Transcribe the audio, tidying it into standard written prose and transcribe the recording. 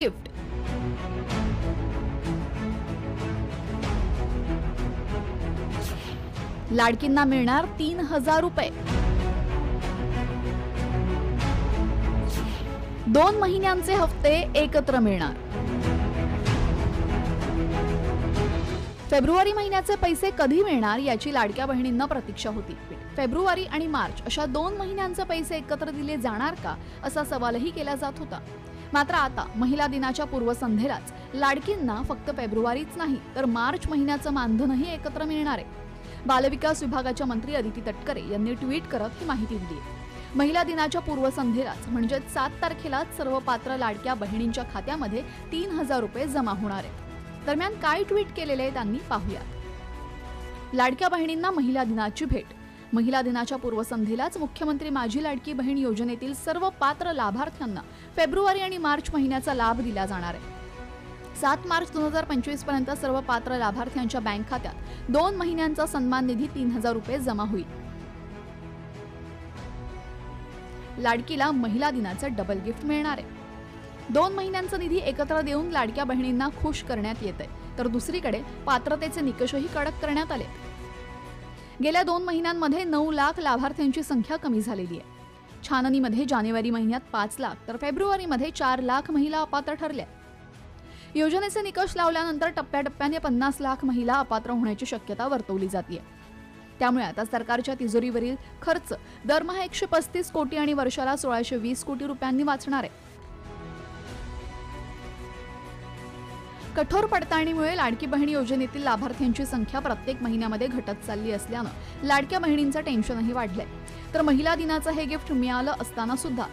Gift लाडकींना मिळणार 3000 रुपये। 2 महिन्यांचे हफ्ते एकत्र मिळणार। फेब्रुवारी महिन्याचे पैसे कधी मिळणार याची लाडक्या बहिणींना प्रतीक्षा होती। फेब्रुवारी आणि मार्च अशा 2 महिन्यांचे पैसे एकत्र दिले जाणार का असा सवालही केला जात होता। मात्र आता महिला दिनाच्या पूर्वसंध्येलाच लाडकींना फक्त फेब्रुवारीच नाही तर मार्च महिन्याचं मानधनही एकत्र मिळणार आहे। बालविकास विभागाच्या मंत्री अदिती तटकरे यांनी ट्विट करत ही माहिती दिली आहे। महिला दिनाच्या पूर्वसंध्येलाच म्हणजे 7 तारखेलाच सर्व पात्र लाडक्या बहिणींच्या खात्यामध्ये 3000 रुपये जमा होणार आहेत। दरम्यान काय ट्विट केलेले त्यांनी पाहूयात। लाडक्या बहिणींना महिला दिनाची भेट। महिला दिनाच्या पूर्वसंध्येलाच मुख्यमंत्री माझी लाडकी बहीण योजनेतील सर्व पात्र लाभार्थ्यांना फेब्रुवारी आणि मार्च महिन्याचा लाभ दिला जाणार आहे। 7 मार्च 2025 पर्यंत सर्व पात्र लाभार्थ्यांच्या बँक खात्यात 2 महिन्यांचा सन्मान निधी 3000 रुपये जमा होईल। लाडकीला महिला दिनाचं डबल गिफ्ट मिळणार आहे। 2 महिन्यांचा निधी एकत्र देऊन लाडक्या बहिणींना खुश करण्यात येते, तर दुसरीकडे पात्रतेचे निकषही कडक करण्यात आले। गेल्या 2 महिन्यांमध्ये 9 लाख लाभार्थ्यांची संख्या कमी झालेली आहे। छाननीमध्ये जानेवारी महिन्यात 5 लाख तर फेब्रुवारीमध्ये 4 लाख महिला अपात्र ठरल्या। योजनेचे निकष लावल्यानंतर टप्प्याटप्प्याने 50 लाख महिला अपात्र होण्याची शक्यता वर्तवली जाते। त्यामुळे आता सरकारच्या तिजोरीवरील खर्च दरमहा 135 कोटी आणि वर्षाला 1620 कोटी रुपयांनी वाचणार आहे। कठोर पडताळणीमुळे लाडकी बहीण योजनेतील लाभार्थ्यांची संख्या प्रत्येक महिन्यामध्ये घटत चालली असल्यानं लाडक्या बहिणींचं टेन्शनही वाढलंय। तर महिला दिनाचं हे गिफ्ट मिळालं असताना सुद्धा